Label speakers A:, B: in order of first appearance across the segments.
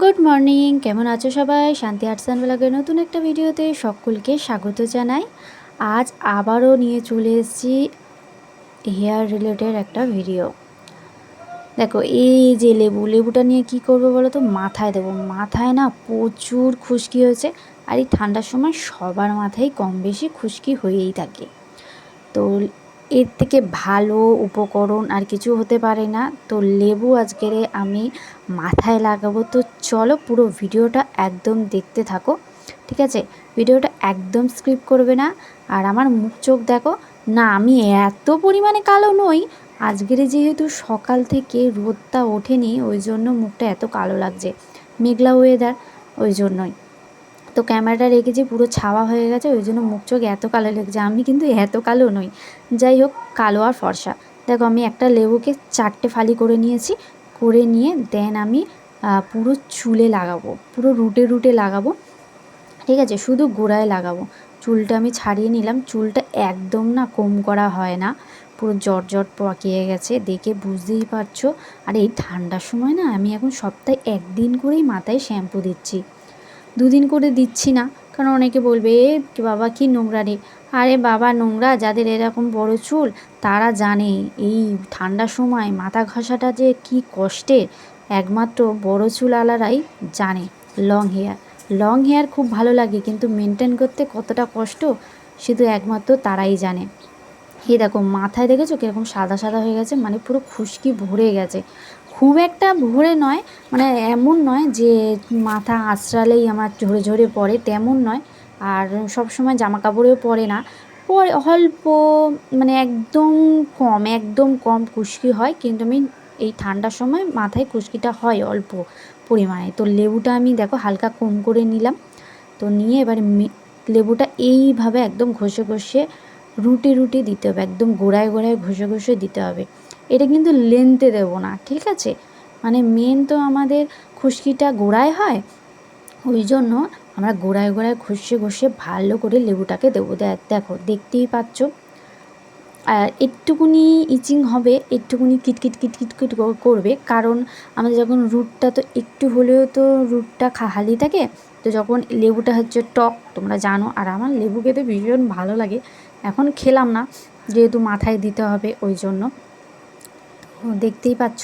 A: Good morning, কেমন আছো সবাই? শান্তি আর্টস অ্যান্ড ব্লগের নতুন একটা ভিডিওতে সকলকে স্বাগত জানাই। আজ আবারও নিয়ে চলে এসেছি হেয়ার রিলেটেড একটা ভিডিও। দেখো, এই যে লেবুটা নিয়ে কি করবো বলো তো? মাথায় দেবো। মাথায় না প্রচুর খুশকি হয়েছে, আর এই ঠান্ডার সময় সবার মাথায় কম বেশি খুশকি হয়েই থাকে। তো এর থেকে ভালো উপকরণ আর কিছু হতে পারে না। তো লেবু আজকের আমি মাথায় লাগাবো। তো চলো পুরো ভিডিওটা একদম দেখতে থাকো, ঠিক আছে? ভিডিওটা একদম স্কিপ করবে না। আর আমার মুখ চোখ দেখো না, আমি এত পরিমাণে কালো নই। আজকের যেহেতু সকাল থেকে রোদটা ওঠেনি, ওই জন্য মুখটা এত কালো লাগছে। মেঘলা ওয়েদার, ওই জন্যই। তো ক্যামেরাটা রেখেছি, পুরো ছাওয়া হয়ে গেছে, ওই জন্য মুখ চোখ এত কালো লেগেছে। আমি কিন্তু এত কালো নই। যাই হোক, কালো আর ফর্সা। দেখো, আমি একটা লেবুকে 4টে ফালি করে নিয়েছি। করে নিয়ে দেন আমি পুরো চুলে লাগাবো, পুরো রুটে রুটে লাগাবো, ঠিক আছে? শুধু গোড়ায় লাগাবো। চুলটা আমি ছাড়িয়ে নিলাম। চুলটা একদম না কম করা হয় না, পুরো জট পাকিয়ে গেছে, দেখে বুঝতেই পারছো। আর এই ঠান্ডার সময় না আমি এখন সপ্তাহে 1 দিন করেই মাথায় শ্যাম্পু দিচ্ছি, 2 দিন করে দিচ্ছি না। কারণ অনেকে বলবে, এ বাবা কী নোংরা রে। আরে বাবা, নোংরা যাদের এরকম বড় চুল তারা জানে এই ঠান্ডার সময় মাথা ঘষাটা যে কি কষ্টের, একমাত্র বড় চুলওয়ালারাই জানে। লং হেয়ার খুব ভালো লাগে, কিন্তু মেনটেন করতে কতটা কষ্ট শুধু একমাত্র তারাই জানে। এই দেখো, মাথায় দেখেছো কীরকম সাদা সাদা হয়ে গেছে, মানে পুরো খুশকি ভরে গেছে। খুব একটা ভরে নয়, মানে এমন নয় যে মাথা আঁচড়ালেই আমার ঝরে ঝরে পড়ে, তেমন নয়। আর সব সময় জামা কাপড়েও পরে না, পরে অল্প, মানে একদম কম খুশকি হয়। কিন্তু আমি এই ঠান্ডার সময় মাথায় খুশকিটা হয় অল্প পরিমাণে। তো লেবুটা আমি দেখো হালকা কম করে নিলাম। তো নিয়ে এবার লেবুটা এইভাবে একদম ঘষে ঘষে রুটে রুটে দিতে হবে, একদম গোড়ায় গোড়ায় ঘষে ঘষে দিতে হবে। এটা কিন্তু লেনতে দেবো না, ঠিক আছে? মানে মেন তো আমাদের খুশকিটা গোড়ায় হয়, ওই জন্য আমরা গোড়ায় গোড়ায় ঘষে ঘষে ভালো করে লেবুটাকে দেবো। দেখো, দেখতেই পাচ্ছ। আর একটুকুনি ইচিং হবে, একটুকুনি কিটকিট কিটকিট কিট করবে, কারণ আমাদের যখন রুটটা তো একটু হলেও তো রুটটা খালি থাকে। তো যখন লেবুটা হচ্ছে টক, তোমরা জানো, আর আমার লেবু খেতে ভীষণ ভালো লাগে। এখন খেলাম না, যেহেতু মাথায় দিতে হবে, ওই জন্য। তো দেখতেই পাচ্ছ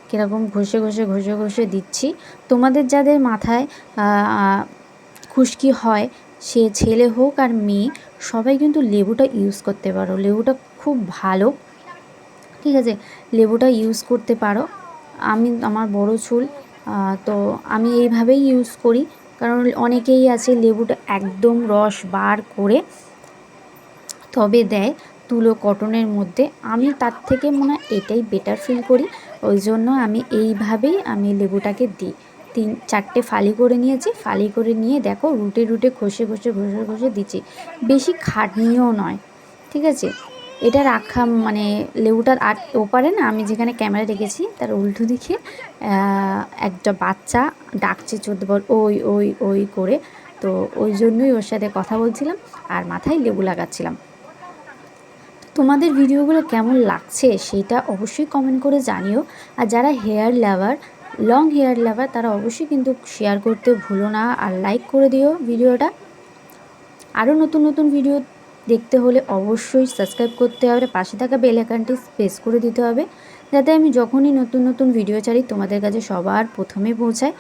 A: কীরকম ঘষে ঘষে ঘষে ঘষে দিচ্ছি। তোমাদের যাদের মাথায় খুশকি হয়, সে ছেলে হোক আর মেয়ে, সবাই কিন্তু লেবুটা ইউজ করতে পারো। লেবুটা খুব ভালো, ঠিক আছে? লেবুটা ইউজ করতে পারো। আমার বড় চুল, তো আমি এইভাবেই ইউজ করি। কারণ অনেকেই আছে লেবুটা একদম রস বার করে তবে দেয় তুলো কটনের মধ্যে। আমি তার থেকে মনে হয় এটাই বেটার ফিল করি, ওই জন্য আমি এইভাবেই লেবুটাকে দিই। 4টে ফালি করে নিয়েছি। ফালি করে নিয়ে দেখো রুটে রুটে ঘষে ঘষে ঘষে ঘষে দিচ্ছি। বেশি খাটনিও নয়, ঠিক আছে? এটা রাখা মানে লেবুটার ওপারে না, আমি যেখানে ক্যামেরা রেখেছি তার উল্টো দিকে একটা বাচ্চা ডাকছে 14 বার ওই ওই ওই করে। তো ওই জন্যই ওর সাথে কথা বলছিলাম আর মাথায় লেবু লাগাচ্ছিলাম। তোমাদের ভিডিওগুলো কেমন লাগছে সেটা অবশ্যই কমেন্ট করে জানিও। আর যারা লং হেয়ার লাভার, তারা অবশ্যই কিন্তু শেয়ার করতে ভুলো না, আর লাইক করে দিও ভিডিওটা। আরও নতুন নতুন ভিডিও দেখতে হলে অবশ্যই সাবস্ক্রাইব করতে হবে, পাশে থাকা বেল আইকনটি প্রেস করে দিতে হবে, যাতে আমি যখনই নতুন নতুন ভিডিও ছাড়ি তোমাদের কাছে সবার প্রথমে পৌঁছায়।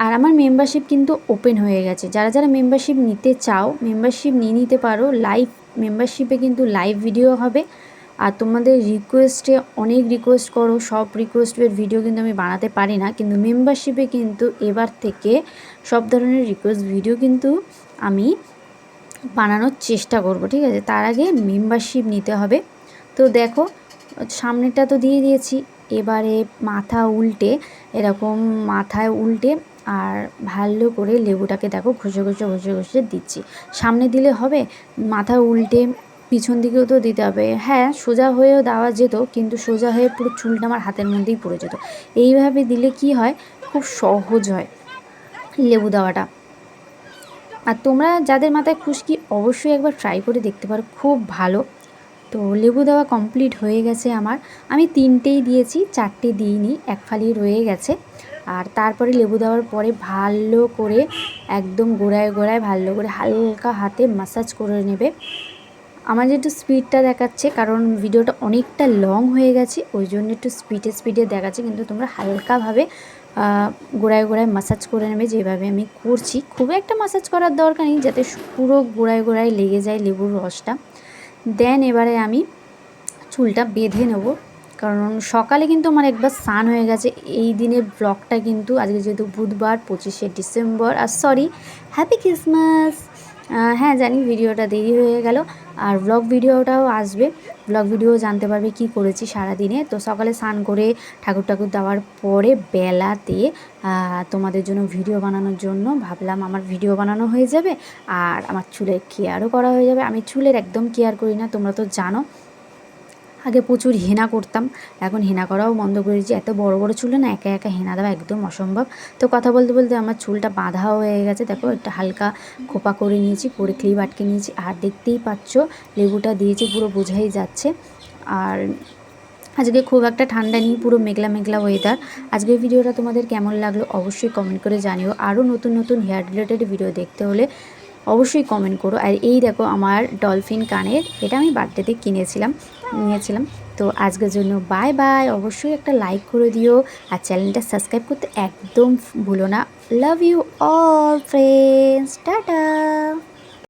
A: আর আমার মেম্বারশিপ কিন্তু ওপেন হয়ে গেছে। যারা যারা মেম্বারশিপ নিতে চাও, মেম্বারশিপ নিয়ে নিতে পারো। মেম্বারশিপে কিন্তু লাইভ ভিডিও হবে। আর তোমাদের রিকোয়েস্টে অনেক রিকোয়েস্ট করো, সব রিকোয়েস্টের ভিডিও কিন্তু আমি বানাতে পারি না, কিন্তু মেম্বারশিপে কিন্তু এবার থেকে সব ধরনের রিকোয়েস্ট ভিডিও কিন্তু আমি বানানোর চেষ্টা করব, ঠিক আছে? তার আগে মেম্বারশিপ নিতে হবে। তো দেখো, সামনেটা তো দিয়ে দিয়েছি, এবারে মাথায় উল্টে আর ভালো করে লেবুটাকে দেখো ঘষে ঘষে ঘষে ঘষে দিচ্ছি। সামনে দিলে হবে, মাথা উল্টে পিছন দিকেও তো দিতে হবে। হ্যাঁ, সোজা হয়েও দেওয়া যেত, কিন্তু সোজা হয়ে পুরো চুলটা আমার হাতের মধ্যেই পড়ে যেত। এইভাবে দিলে কি হয়, খুব সহজ হয় লেবু দেওয়াটা। আর তোমরা যাদের মাথায় খুশকি, অবশ্যই একবার ট্রাই করে দেখতে পারো, খুব ভালো। তো লেবু দেওয়া কমপ্লিট হয়ে গেছে আমার। আমি 3টেই দিয়েছি, 4টে দিইনি, 1 ফালি রয়ে গেছে। আর তারপরে লেবু দেওয়ার পরে ভালো করে একদম গোড়ায় গোড়ায় ভালো করে হালকা হাতে ম্যাসাজ করে নেবে। আমার যেহেতু স্পিডটা দেখাচ্ছে কারণ ভিডিওটা অনেকটা লং হয়ে গেছে, ওই জন্য একটু স্পিডে দেখাচ্ছে, কিন্তু তোমরা হালকাভাবে গোড়ায় গোড়ায় ম্যাসাজ করে নেবে যেভাবে আমি করছি। খুব একটা ম্যাসাজ করার দরকার নেই, যাতে পুরো গোড়ায় গোড়ায় লেগে যায় লেবুর রসটা। দেন এবারে আমি চুলটা বেঁধে নেব, কারণ সকালে কিন্তু আমার একবার স্নান হয়ে গেছে। এই দিনের ব্লগটা কিন্তু আজকে যেহেতু বুধবার 25শে ডিসেম্বর, আর সরি, হ্যাপি ক্রিসমাস। হ্যাঁ জানি ভিডিওটা দেরি হয়ে গেল, আর ব্লগ ভিডিওটাও আসবে, ব্লগ ভিডিও জানতে পারবে কি করেছি সারাদিনে। তো সকালে স্নান করে ঠাকুর দেওয়ার পরে বেলাতে তোমাদের জন্য ভিডিও বানানোর জন্য ভাবলাম আমার ভিডিও বানানো হয়ে যাবে, আর আমার চুলের কেয়ারও করা হয়ে যাবে। আমি চুলের একদম কেয়ার করি না, তোমরা তো জানো। আগে প্রচুর হেনা করতাম, এখন হেনা করাও বন্ধ করে দিয়েছি। এত বড় বড় চুলে না একা একা হেনা দেওয়া একদম অসম্ভব। তো কথা বলতে বলতে আমার চুলটা বাঁধাও হয়ে গেছে, দেখো একটা হালকা খোপা করে নিয়েছি, করে ক্লিপ আটকে নিয়েছি। আর দেখতেই পাচ্ছ লেবুটা দিয়েছি, পুরো বোঝাই যাচ্ছে। আর আজকে খুব একটা ঠান্ডা নেই, পুরো মেঘলা মেঘলা ওয়েদার। আজকের ভিডিওটা তোমাদের কেমন লাগলো অবশ্যই কমেন্ট করে জানিও। আরও নতুন নতুন হেয়ার রিলেটেড ভিডিও দেখতে হলে অবশ্যই কমেন্ট করো। আর এই দেখো আমার ডলফিন কানের, এটা আমি বার্থডেতে নিয়েছিলাম। তো আজকের জন্য বাই বাই। অবশ্যই একটা লাইক করে দিও, আর চ্যানেলটা সাবস্ক্রাইব করতে একদম ভুলো না। Love you all friends, tata.